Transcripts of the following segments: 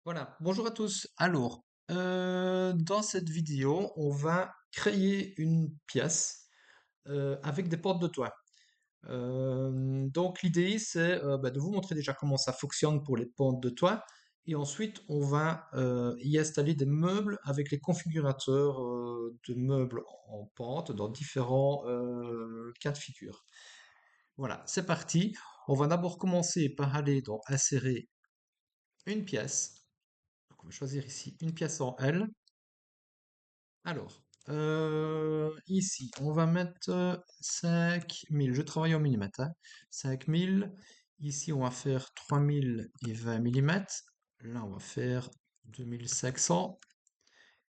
Voilà, bonjour à tous. Alors, dans cette vidéo, on va créer une pièce avec des portes de toit. Donc, l'idée, c'est de vous montrer déjà comment ça fonctionne pour les portes de toit. Et ensuite, on va y installer des meubles avec les configurateurs de meubles en pente dans différents cas de figure. Voilà, c'est parti. On va d'abord commencer par aller dans insérer une pièce. Donc, on va choisir ici une pièce en L. Alors, ici, on va mettre 5000. Je travaille en millimètres, hein. 5000. Ici, on va faire 3020 millimètres. Là, on va faire 2500.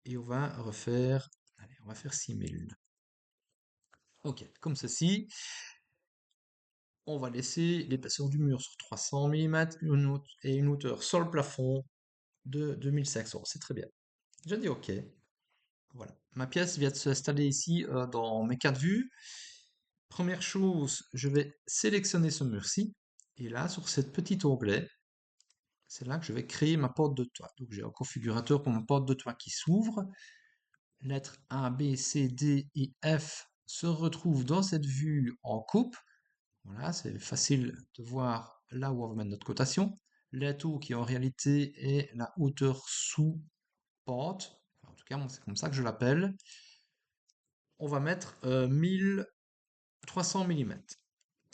Et on va refaire, allez, on va faire 6000. Ok, comme ceci. On va laisser l'épaisseur du mur sur 300 millimètres et une hauteur sur le plafond de 2500. C'est très bien. Je dis OK. Voilà, ma pièce vient de s'installer ici dans mes cas de vue. Première chose, je vais sélectionner ce mur-ci. Et là, sur cette petite onglet, c'est là que je vais créer ma porte de toit. Donc j'ai un configurateur pour ma porte de toit qui s'ouvre. Lettres A, B, C, D et F se retrouvent dans cette vue en coupe. Voilà, c'est facile de voir là où on va mettre notre cotation. L'étau qui en réalité est la hauteur sous pente. Enfin, en tout cas, moi, c'est comme ça que je l'appelle. On va mettre 1300 millimètres.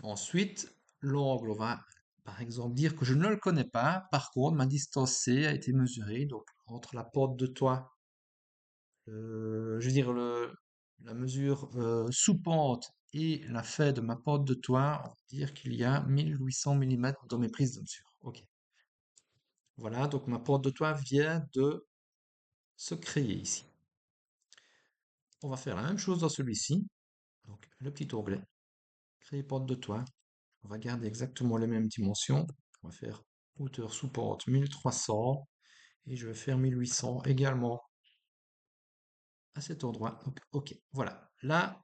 Ensuite, l'angle, on va par exemple dire que je ne le connais pas. Par contre, ma distance C a été mesurée. Donc, entre la porte de toit, je veux dire la mesure sous pente et la faie de ma porte de toit, on va dire qu'il y a 1800 millimètres dans mes prises de mesure. Ok. Voilà, donc ma porte de toit vient de se créer ici. On va faire la même chose dans celui-ci. Donc, le petit onglet, créer porte de toit. On va garder exactement les mêmes dimensions. On va faire hauteur sous pente 1300 et je vais faire 1800 également à cet endroit. Donc, ok, voilà. Là,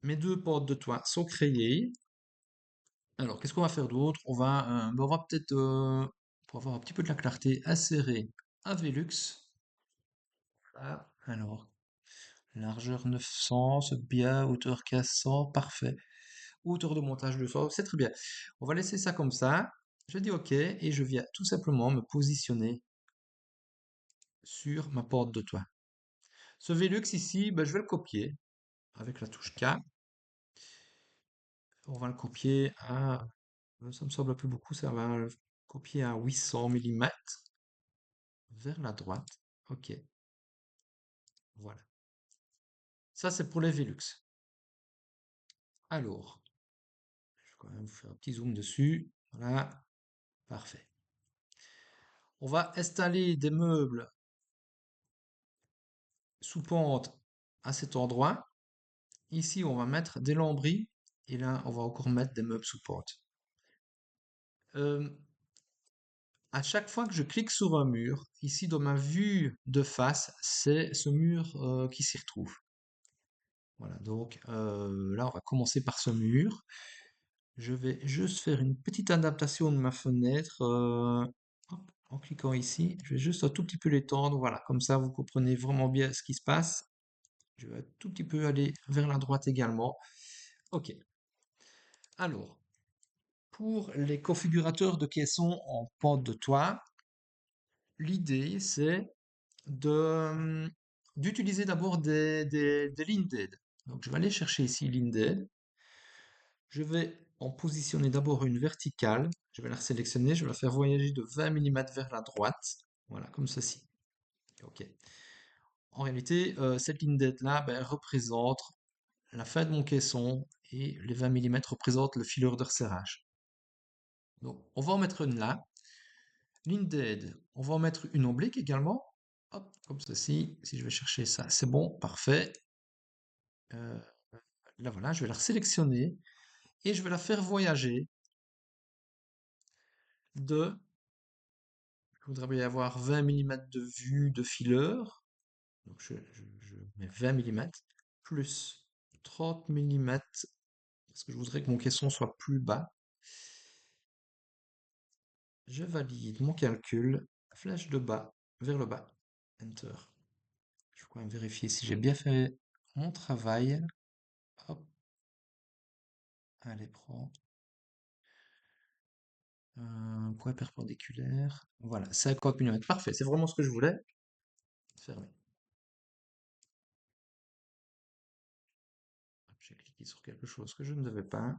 mes deux portes de toit sont créées. Alors, qu'est-ce qu'on va faire d'autre? On va peut-être, pour avoir un petit peu de la clarté, insérer un Velux. Voilà. Alors, largeur 900, c'est bien. Hauteur 1500, parfait. Hauteur de montage 200, c'est très bien. On va laisser ça comme ça. Je dis OK et je viens tout simplement me positionner sur ma porte de toit. Ce Velux ici, ben, je vais le copier avec la touche K. On va le copier à, ça me semble plus beaucoup, ça va le copier à 800 millimètres vers la droite. OK, voilà. Ça, c'est pour les Velux. Alors, je vais quand même vous faire un petit zoom dessus. Voilà, parfait. On va installer des meubles sous pente à cet endroit. Ici, on va mettre des lambris et là, on va encore mettre des meubles sous pente. À chaque fois que je clique sur un mur, ici dans ma vue de face, c'est ce mur qui s'y retrouve. Voilà, donc là, on va commencer par ce mur. Je vais juste faire une petite adaptation de ma fenêtre. Hop, en cliquant ici, je vais juste un tout petit peu l'étendre. Voilà, comme ça, vous comprenez vraiment bien ce qui se passe. Je vais un tout petit peu aller vers la droite également. OK. Alors, pour les configurateurs de caissons en pente de toit, l'idée c'est de d'utiliser d'abord des lignes d'aide. Donc je vais aller chercher ici ligne d'aide. Je vais en positionner d'abord une verticale. Je vais la sélectionner, je vais la faire voyager de 20 millimètres vers la droite. Voilà, comme ceci. OK. En réalité, cette ligne d'aide là, ben, elle représente la fin de mon caisson et les 20 millimètres représentent le fileur de resserrage. Donc, on va en mettre une là. Ligne d'aide, on va en mettre une oblique également. Hop, comme ceci. Si je vais chercher ça, c'est bon, parfait. Euh, Là, voilà, je vais la sélectionner et je vais la faire voyager de, je voudrais bien avoir 20 millimètres de vue de fileur. Donc, je mets 20 millimètres plus 30 millimètres parce que je voudrais que mon caisson soit plus bas. Je valide mon calcul. flèche de bas, vers le bas. Enter. Je vais quand même vérifier si j'ai bien fait mon travail. Hop, allez, prends. Point perpendiculaire. Voilà, 50 mm. Parfait, c'est vraiment ce que je voulais. Fermé. Hop, j'ai cliqué sur quelque chose que je ne devais pas.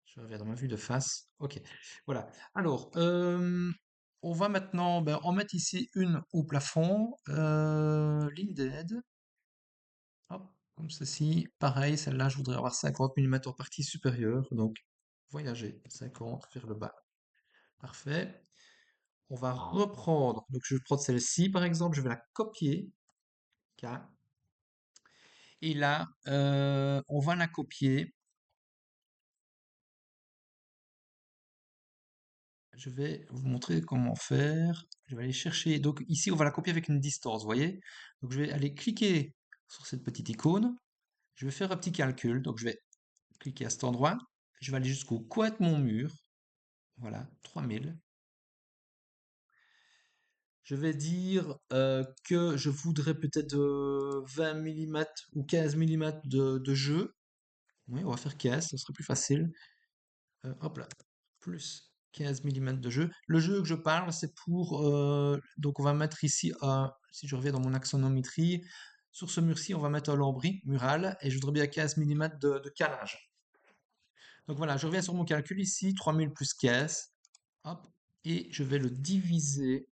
Je reviens dans ma vue de face. Ok, voilà. Alors, on va maintenant en mettre ici une au plafond. Ligne d'aide. Hop, comme ceci. Pareil, celle-là, je voudrais avoir 50 mm en partie supérieure. Donc, voyager 50 vers le bas. Parfait. On va reprendre. Donc, je vais prendre celle-ci, par exemple. Je vais la copier. K. Et là, on va la copier. Je vais vous montrer comment faire. Je vais aller chercher. Donc ici, on va la copier avec une distance, vous voyez? Donc je vais aller cliquer sur cette petite icône. Je vais faire un petit calcul. Donc je vais cliquer à cet endroit. Je vais aller jusqu'au coin de mon mur. Voilà, 3000. Je vais dire que je voudrais peut-être 20 mm ou 15 mm de jeu. Oui, on va faire 15, ce serait plus facile. Hop là, plus 15 mm de jeu. Le jeu que je parle, c'est pour... donc on va mettre ici, si je reviens dans mon axonométrie, sur ce mur-ci, on va mettre un lambris mural et je voudrais bien 15 mm de calage. Donc voilà, je reviens sur mon calcul ici, 3000 plus 15. Hop, et je vais le diviser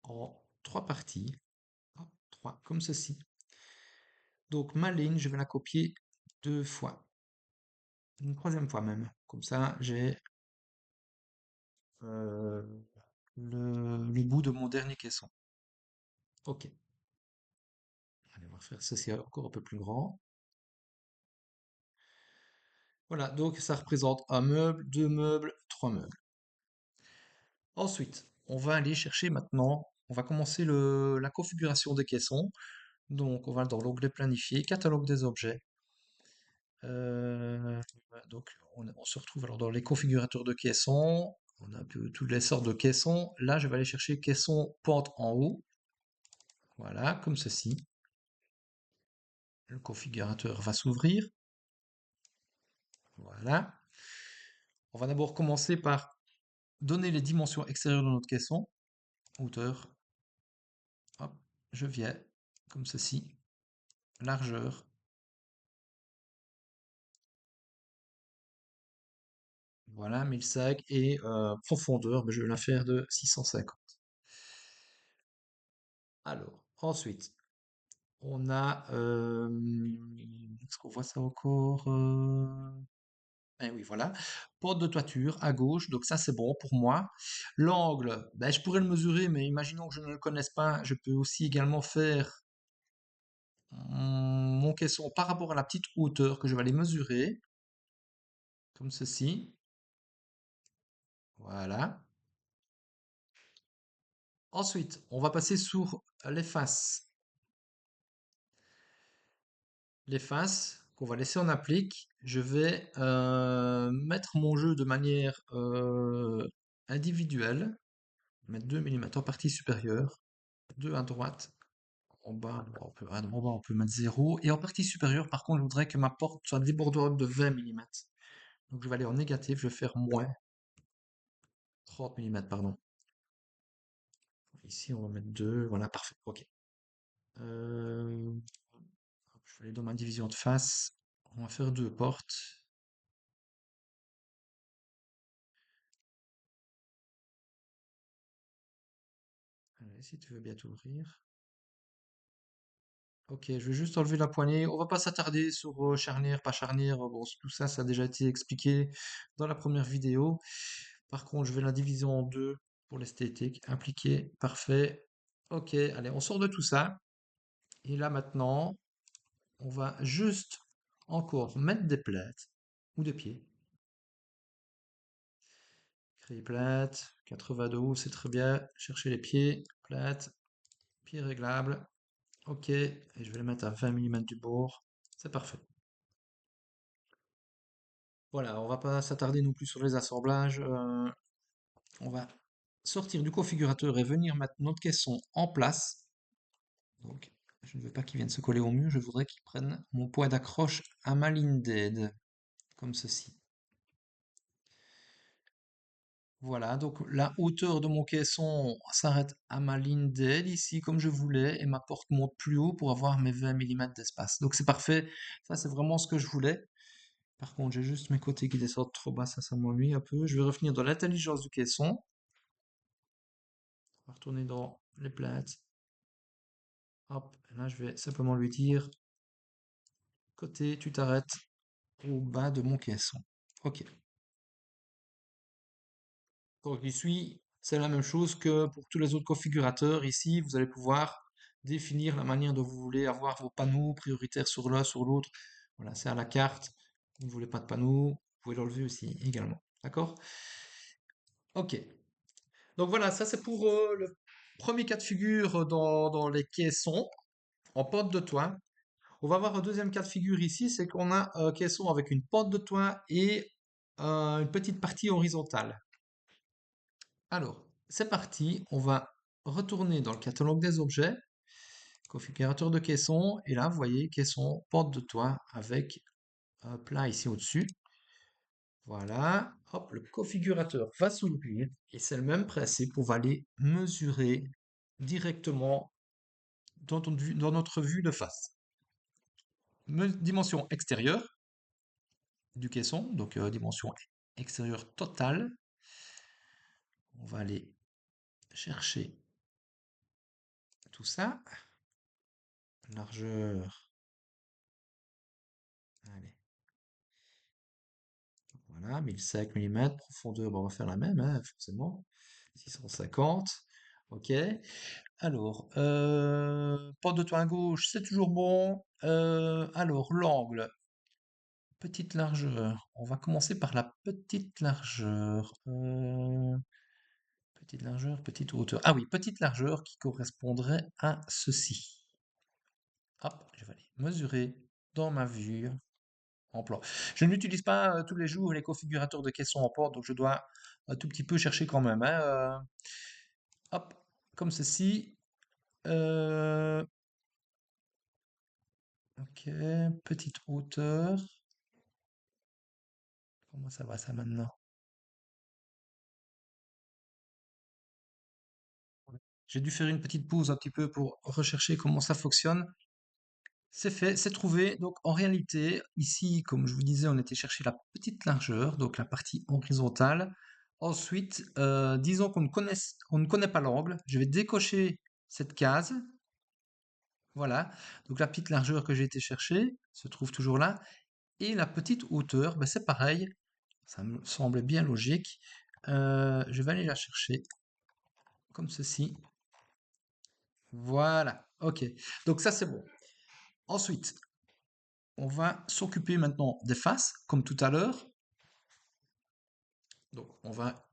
en trois parties. Hop, 3, comme ceci. Donc ma ligne, je vais la copier deux fois. Une troisième fois même. Comme ça, j'ai euh, le bout de mon dernier caisson. Ok. Allez, on va faire ceci encore un peu plus grand. Voilà, donc ça représente un meuble, deux meubles, trois meubles. Ensuite, on va aller chercher maintenant, on va commencer la configuration des caissons. Donc, on va dans l'onglet planifier, catalogue des objets. Donc, on se retrouve alors dans les configurateurs de caissons. On a un peu toutes les sortes de caissons. Là, je vais aller chercher caisson pente en haut. Voilà, comme ceci. Le configurateur va s'ouvrir. Voilà. On va d'abord commencer par donner les dimensions extérieures de notre caisson. Hauteur. Hop, je viens comme ceci. Largeur. Voilà, 1005. Et profondeur, je vais la faire de 650. Alors, ensuite, on a... est-ce qu'on voit ça encore? Eh oui, voilà. Porte de toiture à gauche, donc ça c'est bon pour moi. L'angle, je pourrais le mesurer, mais imaginons que je ne le connaisse pas, je peux aussi également faire mon caisson par rapport à la petite hauteur que je vais aller mesurer, comme ceci. Voilà. Ensuite, on va passer sur les faces. Les faces qu'on va laisser en applique. Je vais mettre mon jeu de manière individuelle. Mettre 2 mm en partie supérieure, 2 à droite, en bas, on peut mettre 0. Et en partie supérieure, par contre, je voudrais que ma porte soit débordante de 20 mm. Donc je vais aller en négatif, je vais faire moins 30 mm, pardon. Ici, on va mettre 2, voilà, parfait, ok. Euh, je vais aller dans ma division de face, on va faire deux portes. Allez, si tu veux bien t'ouvrir. Ok, je vais juste enlever la poignée. On va pas s'attarder sur charnière, pas charnière. Bon, tout ça, ça a déjà été expliqué dans la première vidéo. Par contre, je vais la diviser en deux pour l'esthétique. Appliquer, parfait. Ok, allez, on sort de tout ça. Et là maintenant, on va juste encore mettre des plates ou des pieds. Créer plate, 92, c'est très bien. Chercher les pieds, plate, pieds réglables. Ok, et je vais les mettre à 20 mm du bord. C'est parfait. Voilà, on va pas s'attarder non plus sur les assemblages. On va sortir du configurateur et venir mettre notre caisson en place. Donc, je ne veux pas qu'il vienne se coller au mur, je voudrais qu'il prenne mon point d'accroche à ma ligne d'aide, comme ceci. Voilà, donc la hauteur de mon caisson s'arrête à ma ligne d'aide ici, comme je voulais, et ma porte monte plus haut pour avoir mes 20 mm d'espace. Donc c'est parfait, ça c'est vraiment ce que je voulais. Par contre, j'ai juste mes côtés qui descendent trop bas, ça m'ennuie un peu. Je vais revenir dans l'intelligence du caisson. On va retourner dans les plaintes. Hop, et là je vais simplement lui dire, côté, tu t'arrêtes au bas de mon caisson. Ok. Donc ici, c'est la même chose que pour tous les autres configurateurs. Ici, vous allez pouvoir définir la manière dont vous voulez avoir vos panneaux prioritaires sur l'un, sur l'autre. Voilà, c'est à la carte. Vous ne voulez pas de panneaux, vous pouvez l'enlever aussi également. D'accord? Ok. Donc voilà, ça c'est pour le premier cas de figure dans les caissons en pente de toit. On va avoir un deuxième cas de figure ici, c'est qu'on a un caisson avec une pente de toit et une petite partie horizontale. Alors, c'est parti, on va retourner dans le catalogue des objets, configurateur de caisson, et là, vous voyez, caisson, porte de toit avec un plat ici au-dessus. Voilà, hop, le configurateur va s'ouvrir, et c'est le même principe, on va aller mesurer directement dans notre vue de face. Dimension extérieure du caisson, donc dimension extérieure totale. On va aller chercher tout ça. Largeur, allez, voilà, 1005 mm, profondeur, bon, on va faire la même, hein, forcément. 650, ok. Alors, porte de toit à gauche, c'est toujours bon. Alors, l'angle, petite largeur. On va commencer par la petite largeur. Petite largeur, petite hauteur. Ah oui, petite largeur qui correspondrait à ceci. Hop, je vais aller mesurer dans ma vue en plan. Je n'utilise pas tous les jours les configurateurs de caissons en porte, donc je dois un tout petit peu chercher quand même, hein, hop, comme ceci. Euh, ok, petite hauteur. Comment ça va ça maintenant? J'ai dû faire une petite pause un petit peu pour rechercher comment ça fonctionne. C'est fait, c'est trouvé. Donc en réalité, ici, comme je vous disais, on était chercher la petite largeur, donc la partie horizontale. Ensuite, disons on ne connaît pas l'angle. Je vais décocher cette case. Voilà. Donc la petite largeur que j'ai été chercher se trouve toujours là. Et la petite hauteur, ben, c'est pareil. Ça me semble bien logique. Je vais aller la chercher comme ceci. Voilà. Ok. Donc ça, c'est bon. Ensuite, on va s'occuper maintenant des faces, comme tout à l'heure. Donc, on va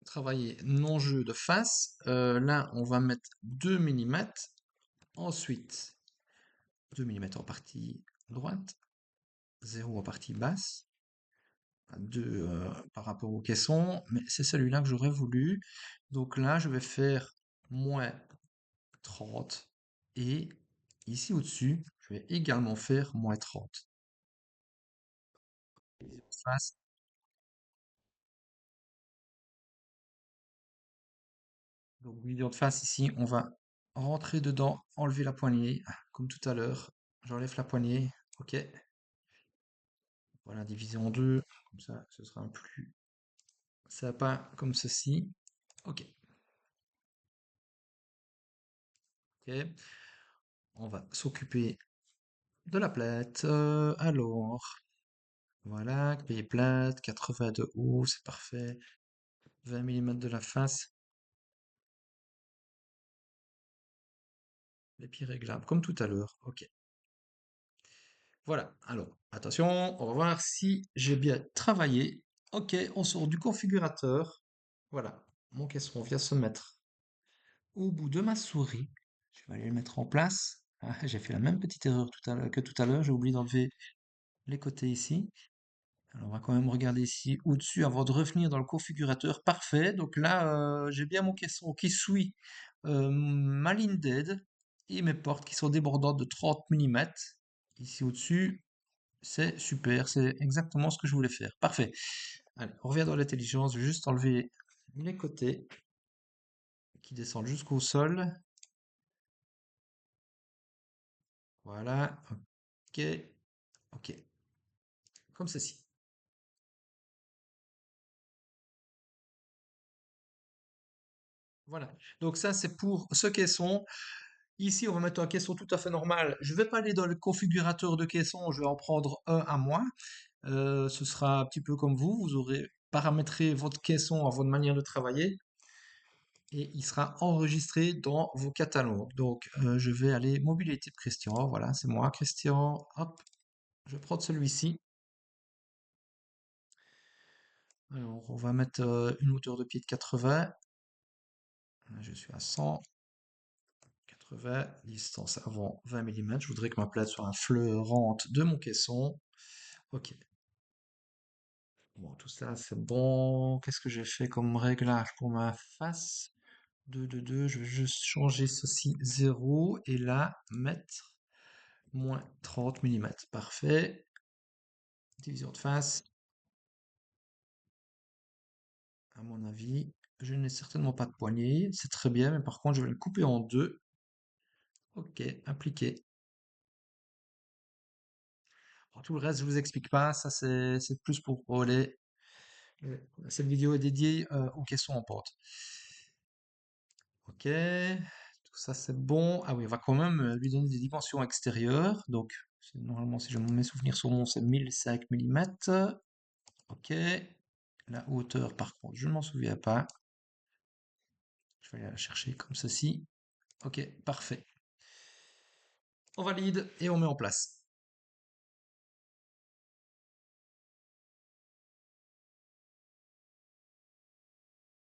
travailler non-jeu de face. Là, on va mettre 2 mm. Ensuite, 2 mm en partie droite, 0 en partie basse, 2 par rapport au caisson, mais c'est celui-là que j'aurais voulu. Donc là, je vais faire moins 30. Et ici au-dessus, je vais également faire moins 30. Face. Donc, bouillon de face ici, on va rentrer dedans, enlever la poignée, comme tout à l'heure. J'enlève la poignée, ok. Voilà, divisé en deux, comme ça, ce sera un plus sympa comme ceci. Ok, ok. On va s'occuper de la plate. Alors, voilà, payer plate, 80 de haut, c'est parfait. 20 mm de la face, les pieds réglables, comme tout à l'heure. Ok. Voilà, alors attention, on va voir si j'ai bien travaillé. Ok, on sort du configurateur. Voilà, mon caisson vient se mettre au bout de ma souris. Je vais aller le mettre en place. Ah, j'ai fait la même petite erreur que tout à l'heure, j'ai oublié d'enlever les côtés ici. Alors, on va quand même regarder ici au-dessus avant de revenir dans le configurateur. Parfait. Donc là, j'ai bien mon caisson qui suit ma ligne d'aide et mes portes qui sont débordantes de 30 mm. Ici au-dessus, c'est super. C'est exactement ce que je voulais faire. Parfait. Allez, on revient dans l'intelligence. Je vais juste enlever les côtés qui descendent jusqu'au sol. Voilà. Ok. Ok. Comme ceci. Voilà. Donc ça, c'est pour ce caisson. Ici, on va mettre un caisson tout à fait normal. Je ne vais pas aller dans le configurateur de caisson, je vais en prendre un à moi. Ce sera un petit peu comme vous aurez paramétré votre caisson à votre manière de travailler et il sera enregistré dans vos catalogues. Donc, je vais aller mobilité de Christian. Voilà, c'est moi, Christian. Hop, je vais prendre celui-ci. Alors, on va mettre une hauteur de pied de 80. Là, je suis à 100. 80, distance avant 20 mm. Je voudrais que ma plate soit infleurante de mon caisson. Ok. Bon, tout ça, c'est bon. Qu'est-ce que j'ai fait comme réglage pour ma face? 2, 2, 2. Je vais juste changer ceci 0 et là, mettre moins 30 mm. Parfait. Division de face, à mon avis. Je n'ai certainement pas de poignée. C'est très bien, mais par contre, je vais le couper en deux. Ok, appliqué. Alors, tout le reste, je vous explique pas. Ça, c'est plus pour les. Cette vidéo est dédiée aux caissons en pente. Ok, tout ça c'est bon. Ah oui, on va quand même lui donner des dimensions extérieures. Donc, normalement, si je mes souvenirs sont bons, c'est 1005 mm. Ok. La hauteur, par contre, je ne m'en souviens pas. Je vais aller la chercher comme ceci. Ok, parfait. On valide et on met en place.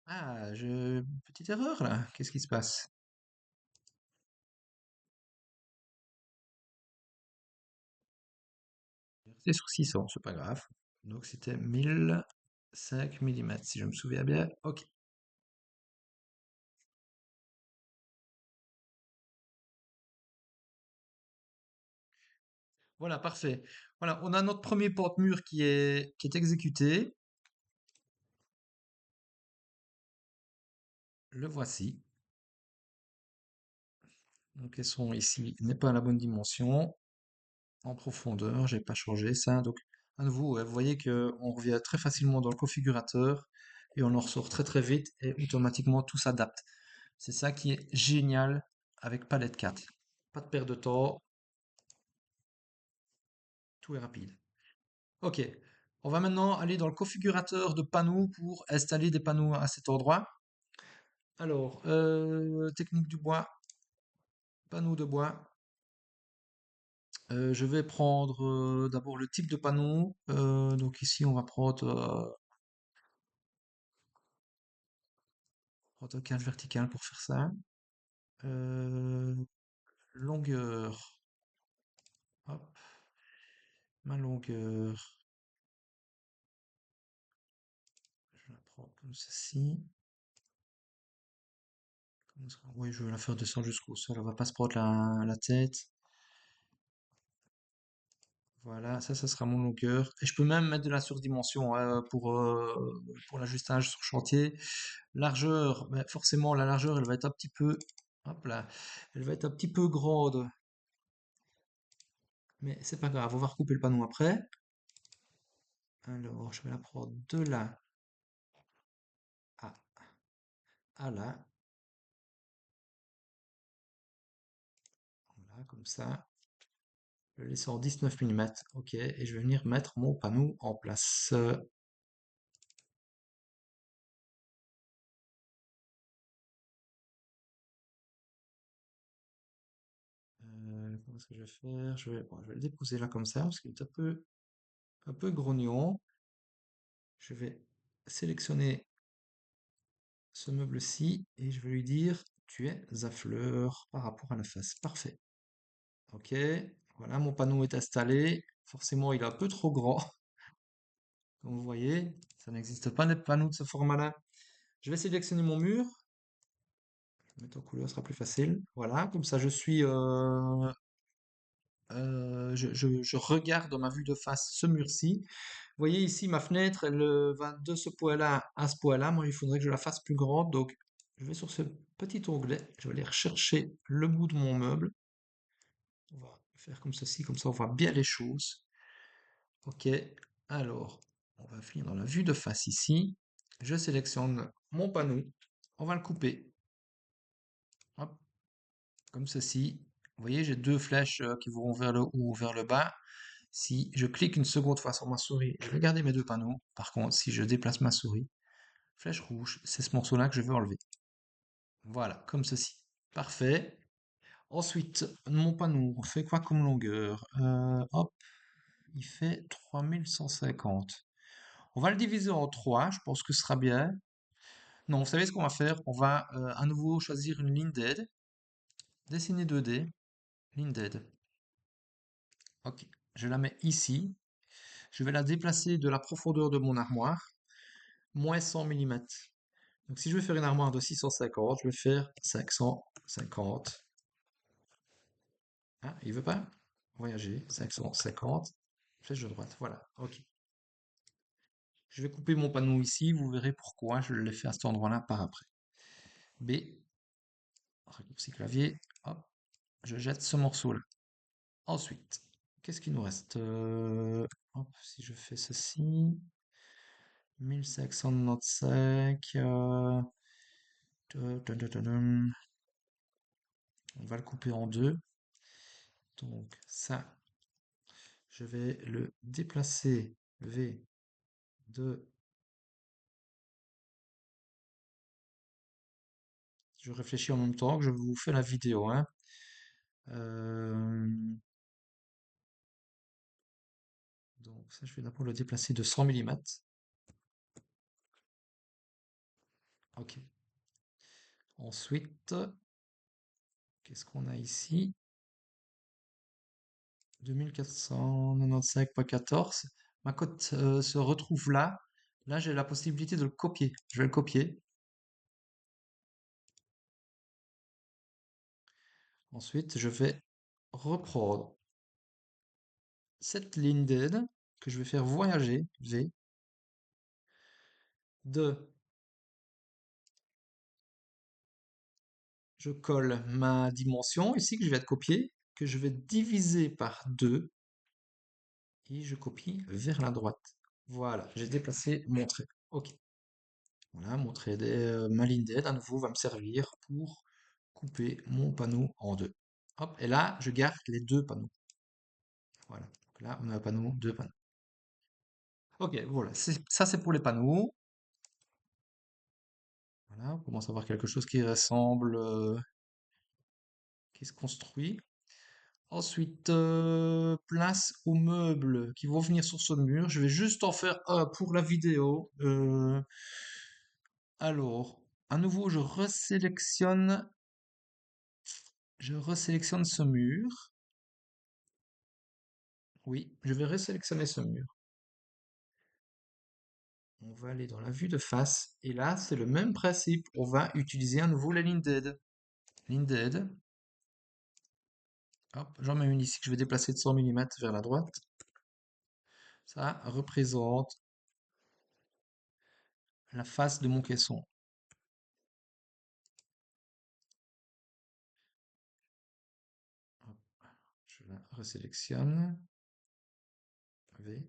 Ah, petite erreur là. Qu'est-ce qui se passe? C'est sur 600, c'est pas grave. Donc c'était 1005 mm, si je me souviens bien. Ok. Voilà, parfait. Voilà, on a notre premier porte-mur qui est exécuté. Le voici. Donc, caisson ici n'est pas à la bonne dimension. En profondeur, j'ai pas changé ça. Donc, à nouveau, ouais, vous voyez que on revient très facilement dans le configurateur et on en ressort très très vite et automatiquement tout s'adapte. C'est ça qui est génial avec Palette 4. Pas de perte de temps, tout est rapide. Ok, on va maintenant aller dans le configurateur de panneaux pour installer des panneaux à cet endroit. Alors, technique du bois, panneau de bois. Je vais prendre d'abord le type de panneau. Donc ici, on va prendre un cage vertical pour faire ça. Euh, longueur. Hop, ma longueur. Je la prends comme ceci. Oui, je vais la faire descendre jusqu'au sol. On va pas se prendre la tête. Voilà, ça sera mon longueur. Et je peux même mettre de la surdimension hein, pour l'ajustage sur chantier. Largeur, ben, forcément, la largeur, elle va être un petit peu, hop là, elle va être un petit peu grande, mais c'est pas grave, on va recouper le panneau après. Alors, je vais la prendre de là à, à là, voilà, comme ça. Je vais laisser en 19 mm, ok, et je vais venir mettre mon panneau en place. Comment est-ce que je vais faire? Bon, je vais le déposer là comme ça, parce qu'il est un peu grognon. Je vais sélectionner ce meuble-ci et je vais lui dire tu es à fleur par rapport à la face. Parfait. Ok. Voilà, mon panneau est installé. Forcément, il est un peu trop grand. Comme vous voyez, ça n'existe pas des panneaux de ce format-là. Je vais sélectionner mon mur. Je vais mettre en couleur, ce sera plus facile. Voilà, comme ça je suis, je regarde dans ma vue de face ce mur-ci. Vous voyez ici, ma fenêtre, elle va de ce point-là à ce point-là. Moi, il faudrait que je la fasse plus grande. Donc, je vais sur ce petit onglet. Je vais aller rechercher le bout de mon meuble. On va faire comme ceci, comme ça on voit bien les choses. Ok, alors, on va venir dans la vue de face ici. Je sélectionne mon panneau. On va le couper. Hop, comme ceci. Vous voyez, j'ai deux flèches qui vont vers le haut ou vers le bas. Si je clique une seconde fois sur ma souris, je vais garder mes deux panneaux. Par contre, si je déplace ma souris, flèche rouge, c'est ce morceau-là que je veux enlever. Voilà, comme ceci. Parfait. Ensuite, mon panneau, on fait quoi comme longueur? Hop, il fait 3150. On va le diviser en 3, je pense que ce sera bien. Non, vous savez ce qu'on va faire? On va à nouveau choisir une ligne d'aide, dessiner 2D, ligne d'aide. Ok, je la mets ici. Je vais la déplacer de la profondeur de mon armoire, moins 100 mm. Donc si je veux faire une armoire de 650, je vais faire 550. Ah, il veut pas voyager. 550. Flèche de droite. Voilà. Ok. Je vais couper mon panneau ici. Vous verrez pourquoi je l'ai fait à cet endroit-là par après. B. Raccourci clavier. Hop. Je jette ce morceau-là. Ensuite, qu'est-ce qu'il nous reste? Hop, si je fais ceci. 1595. Tadadadam. On va le couper en deux. Donc ça, je vais le déplacer V de... Je réfléchis en même temps que je vous fais la vidéo, hein. Euh, donc ça, je vais d'abord le déplacer de 100 mm. Ok. Ensuite, qu'est-ce qu'on a ici? 2495.14. Ma cote se retrouve là. Là, j'ai la possibilité de le copier. Je vais le copier. Ensuite, je vais reprendre cette ligne d'aide que je vais faire voyager, V, de, je colle ma dimension ici que je vais te copier, que je vais diviser par 2 et je copie vers la droite. Voilà, j'ai déplacé mon trait. Ok. Voilà, mon trait ma ligne d'aide à nouveau va me servir pour couper mon panneau en deux. Hop, et là, je garde les deux panneaux. Voilà. Donc là, on a un panneau, deux panneaux. Ok, voilà. Ça, c'est pour les panneaux. Voilà, on commence à avoir quelque chose qui ressemble, qui se construit. Ensuite, place aux meubles qui vont venir sur ce mur. Je vais juste en faire un pour la vidéo. Alors, à nouveau, je resélectionne ce mur. Oui, je vais resélectionner ce mur. On va aller dans la vue de face. Et là, c'est le même principe. On va utiliser à nouveau la ligne d'aide. Ligne d'aide. Hop, j'en mets une ici que je vais déplacer de 100 mm vers la droite. Ça représente la face de mon caisson. Hop, je la resélectionne. V.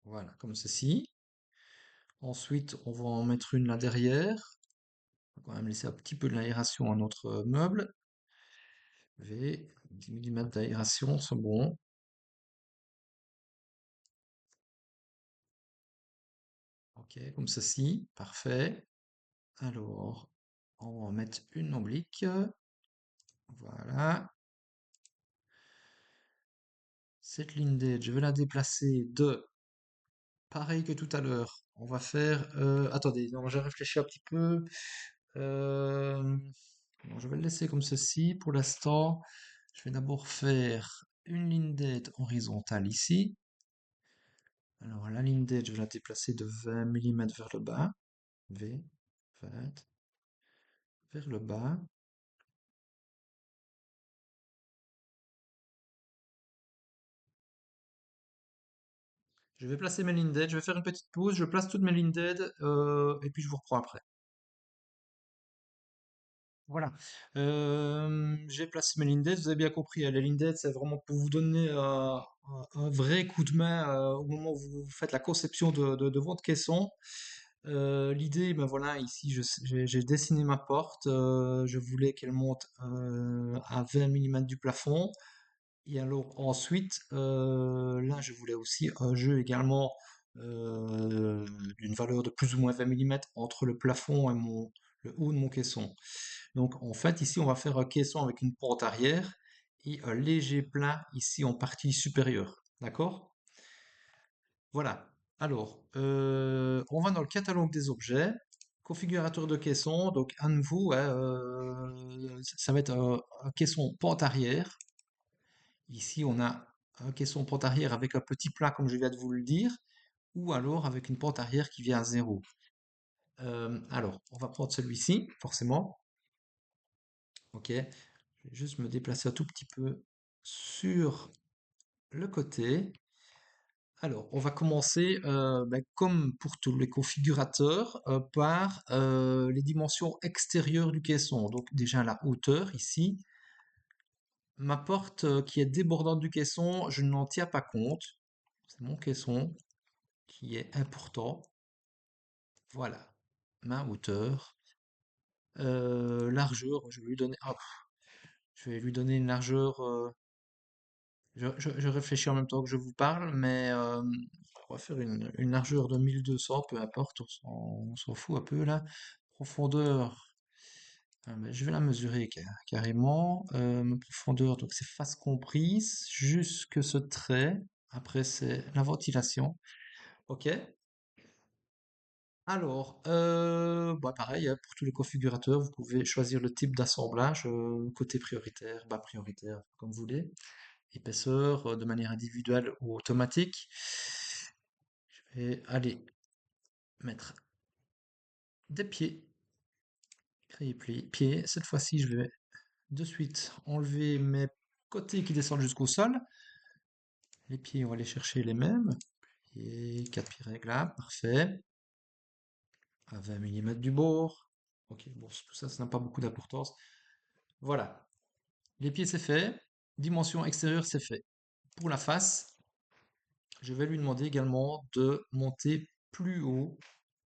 Voilà, comme ceci. Ensuite, on va en mettre une là derrière. On va quand même laisser un petit peu de l'aération à notre meuble. V, 10 mm d'aération, c'est bon. Ok, comme ceci, parfait. Alors, on va en mettre une oblique. Voilà. Cette ligne d'aide, je vais la déplacer de pareil que tout à l'heure. On va faire. Attendez, non, j'ai réfléchi un petit peu. Euh, non, je vais le laisser comme ceci pour l'instant. Je vais d'abord faire une ligne d'aide horizontale ici. Alors la ligne d'aide, je vais la déplacer de 20 mm vers le bas. V, 20, vers le bas. Je vais placer mes lignes d'aide, je vais faire une petite pause, je place toutes mes lignes d'aide et puis je vous reprends après. Voilà. J'ai placé mes lignes d'aide, vous avez bien compris, hein, les lignes d'aide, c'est vraiment pour vous donner un vrai coup de main au moment où vous faites la conception de votre caisson. L'idée, ben voilà, ici j'ai dessiné ma porte, je voulais qu'elle monte à 20 mm du plafond. Et alors ensuite, là je voulais aussi un jeu également d'une valeur de plus ou moins 20 mm entre le plafond et le haut de mon caisson. Donc en fait ici on va faire un caisson avec une pente arrière et un léger plat ici en partie supérieure. D'accord? Voilà. Alors, on va dans le catalogue des objets, configurateur de caisson, donc à nouveau, hein, ça va être un caisson pente arrière. Ici, on a un caisson pente arrière avec un petit plat, comme je viens de vous le dire, ou alors avec une pente arrière qui vient à zéro. Alors, on va prendre celui-ci, forcément. Ok, je vais juste me déplacer un tout petit peu sur le côté. Alors, on va commencer, ben, comme pour tous les configurateurs, par les dimensions extérieures du caisson. Donc déjà la hauteur ici. Ma porte qui est débordante du caisson, je n'en tiens pas compte. C'est mon caisson qui est important. Voilà, ma hauteur. Largeur, je vais lui donner, hop, je vais lui donner une largeur. Je réfléchis en même temps que je vous parle, mais on va faire une largeur de 1200, peu importe, on s'en fout un peu là. Profondeur, ben, je vais la mesurer carrément. Ma profondeur, donc c'est face comprise, jusque ce trait. Après, c'est la ventilation. Ok. Alors, bah pareil, hein, pour tous les configurateurs, vous pouvez choisir le type d'assemblage, côté prioritaire, bas prioritaire, comme vous voulez. Épaisseur, de manière individuelle ou automatique. Je vais aller mettre des pieds, créer pieds. Cette fois-ci, je vais de suite enlever mes côtés qui descendent jusqu'au sol. Les pieds, on va les chercher les mêmes. Et 4 pieds réglables, parfait. À 20 mm du bord. Ok, bon, tout ça, ça n'a pas beaucoup d'importance. Voilà. Les pieds, c'est fait. Dimension extérieure, c'est fait. Pour la face, je vais lui demander également de monter plus haut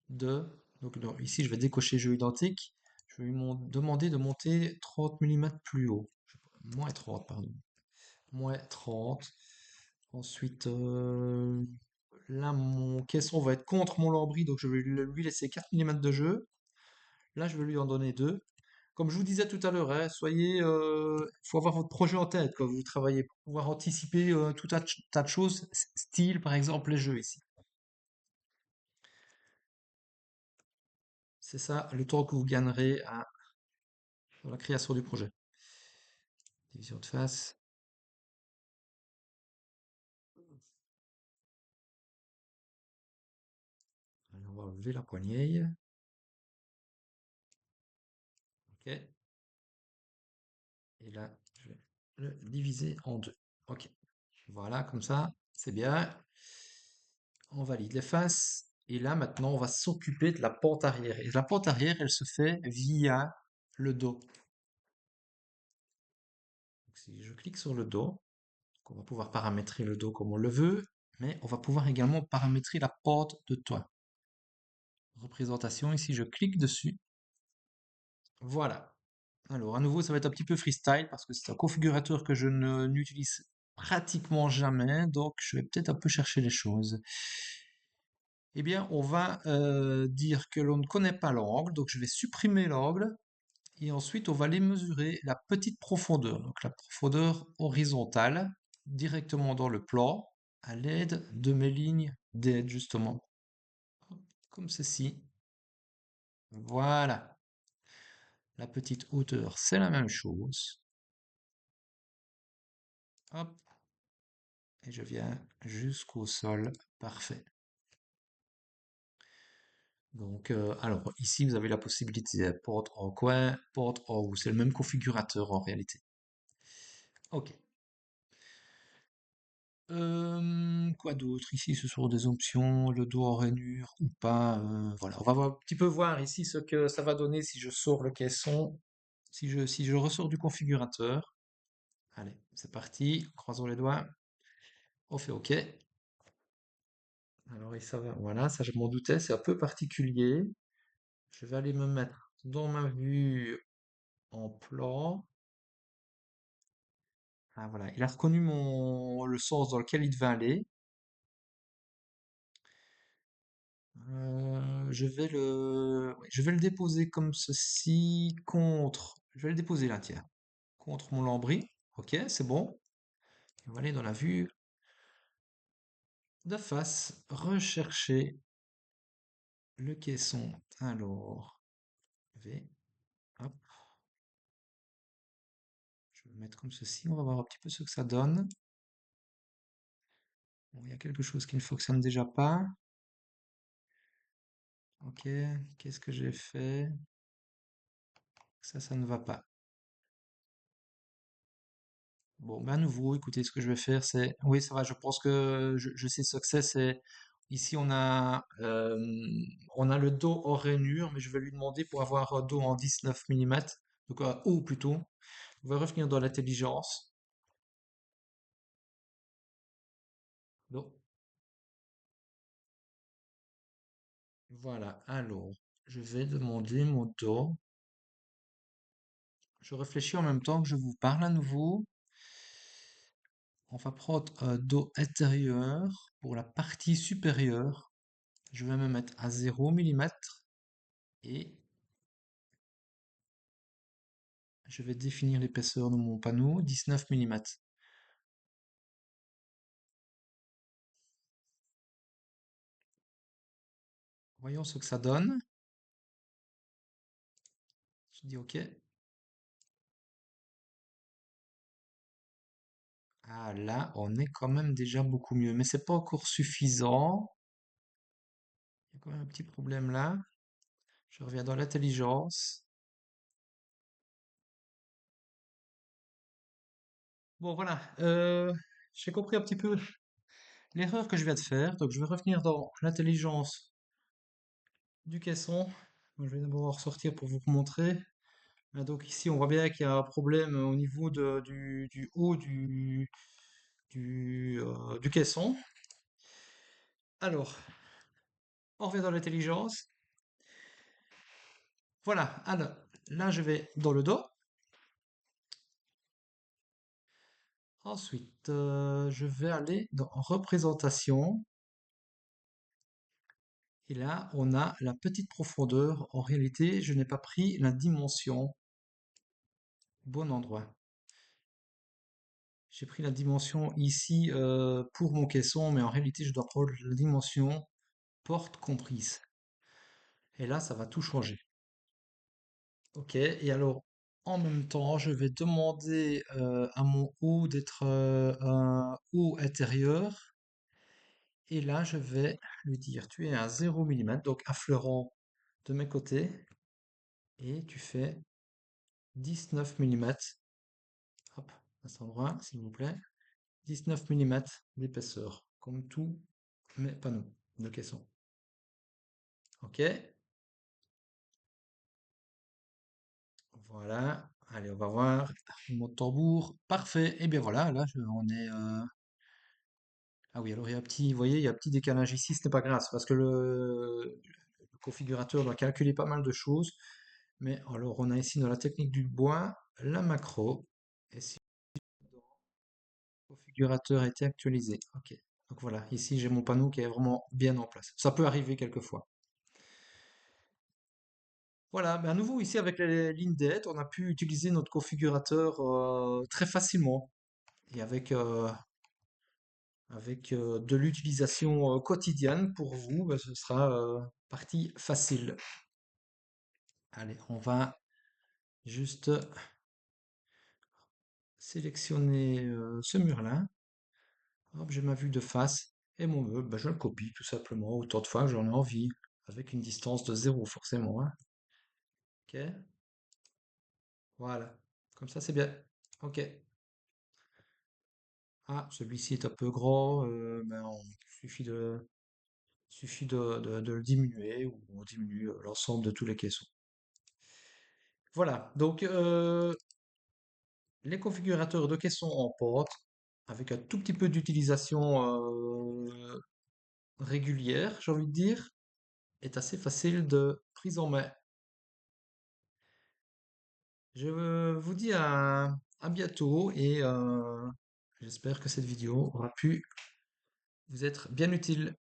de... Donc ici, je vais décocher jeu identique. Je vais lui demander de monter 30 mm plus haut. Moins 30, pardon. Moins 30. Ensuite, là, mon caisson va être contre mon lambris, donc je vais lui laisser 4 mm de jeu. Là, je vais lui en donner 2. Comme je vous disais tout à l'heure, hein, faut avoir votre projet en tête quand vous travaillez pour pouvoir anticiper tout un tas de choses, style par exemple les jeux ici. C'est ça le temps que vous gagnerez dans la création du projet. Division de face. Alors, on va enlever la poignée. Ok. Et là, je vais le diviser en deux. Ok. Voilà, comme ça, c'est bien. On valide les faces. Et là, maintenant, on va s'occuper de la pente arrière. Et la pente arrière, elle se fait via le dos. Donc, si je clique sur le dos, on va pouvoir paramétrer le dos comme on le veut, mais on va pouvoir également paramétrer la pente de toit. Représentation, ici, je clique dessus. Voilà. Alors, à nouveau, ça va être un petit peu freestyle parce que c'est un configurateur que je n'utilise pratiquement jamais, donc je vais peut-être un peu chercher les choses. Eh bien, on va dire que l'on ne connaît pas l'angle, donc je vais supprimer l'angle et ensuite on va aller mesurer la petite profondeur, donc la profondeur horizontale, directement dans le plan à l'aide de mes lignes d'aide, justement, comme ceci. Voilà. La petite hauteur, c'est la même chose. Hop. et je viens jusqu'au sol. Parfait. Donc, alors ici, vous avez la possibilité de port en coin, port en haut. C'est le même configurateur en réalité. Ok. Quoi d'autre? Ici, ce sont des options, le dos en rainure ou pas. Voilà, on va un petit peu voir ici ce que ça va donner si je sors le caisson, si je ressors du configurateur. Allez, c'est parti, croisons les doigts. On fait OK. Alors, et ça va, voilà, ça je m'en doutais, c'est un peu particulier. Je vais aller me mettre dans ma vue en plan. Ah voilà, il a reconnu le sens dans lequel il devait aller. Je vais le déposer comme ceci Je vais le déposer là, tiens, contre mon lambris. Ok, c'est bon. On va aller dans la vue de face, rechercher le caisson. Alors, V, hop, je vais le mettre comme ceci. On va voir un petit peu ce que ça donne. Bon, il y a quelque chose qui ne fonctionne déjà pas. Ok, qu'est-ce que j'ai fait? Ça ne va pas. Bon, ben à nouveau, écoutez, ce que je vais faire, c'est... Oui, ça va, je pense que je sais ce que c'est. Ici, on a le dos en rainure, mais je vais lui demander pour avoir un dos en 19 mm, donc haut plutôt. On va revenir dans l'intelligence. Donc, voilà, alors, je vais demander mon dos. Je réfléchis en même temps que je vous parle à nouveau. On va prendre un dos intérieur pour la partie supérieure. Je vais me mettre à 0 mm et je vais définir l'épaisseur de mon panneau, 19 mm. Voyons ce que ça donne. Je dis OK. Ah là, on est quand même déjà beaucoup mieux, mais c'est pas encore suffisant. Il y a quand même un petit problème là. Je reviens dans l'intelligence. Bon voilà, j'ai compris un petit peu l'erreur que je viens de faire. Donc je vais revenir dans l'intelligence du caisson. Je vais d'abord ressortir pour vous montrer. Donc ici, on voit bien qu'il y a un problème au niveau du haut du caisson. Alors, on revient dans l'intelligence. Voilà, alors là, je vais dans le dos. Ensuite, je vais aller dans représentation. Et là, on a la petite profondeur. En réalité, je n'ai pas pris la dimension. Bon endroit. J'ai pris la dimension ici pour mon caisson, mais en réalité, je dois prendre la dimension porte comprise. Et là, ça va tout changer. Ok, et alors, en même temps, je vais demander à mon haut d'être un haut intérieur. Et là, je vais lui dire, tu es à 0 mm, donc affleurant de mes côtés, et tu fais 19 mm. Hop, à cet endroit, s'il vous plaît. 19 mm d'épaisseur, comme tous mes panneaux de caisson. Ok, voilà. Allez, on va voir. Mon tambour, parfait. Et bien voilà, là, on est... Ah oui, alors il y a un petit, vous voyez, il y a un petit décalage ici, ce n'est pas grave, c'est parce que le configurateur doit calculer pas mal de choses. Mais alors, on a ici dans la technique du bois, la macro. Et si le configurateur a été actualisé. Ok. Donc voilà, ici j'ai mon panneau qui est vraiment bien en place. Ça peut arriver quelquefois. Voilà, mais à nouveau ici avec les lignes d'aide, on a pu utiliser notre configurateur très facilement. Et avec de l'utilisation quotidienne pour vous, ben, ce sera partie facile. Allez, on va juste sélectionner ce mur-là. Hop, j'ai ma vue de face et mon meuble, ben, je le copie tout simplement autant de fois que j'en ai envie, avec une distance de zéro forcément, hein. Ok, voilà. Comme ça, c'est bien. Ok. Ah, celui-ci est un peu grand. Ben, suffit de le diminuer ou on diminue l'ensemble de tous les caissons. Voilà. Donc, les configurateurs de caissons en porte, avec un tout petit peu d'utilisation régulière, j'ai envie de dire, est assez facile de prise en main. Je vous dis à bientôt et j'espère que cette vidéo aura pu vous être bien utile.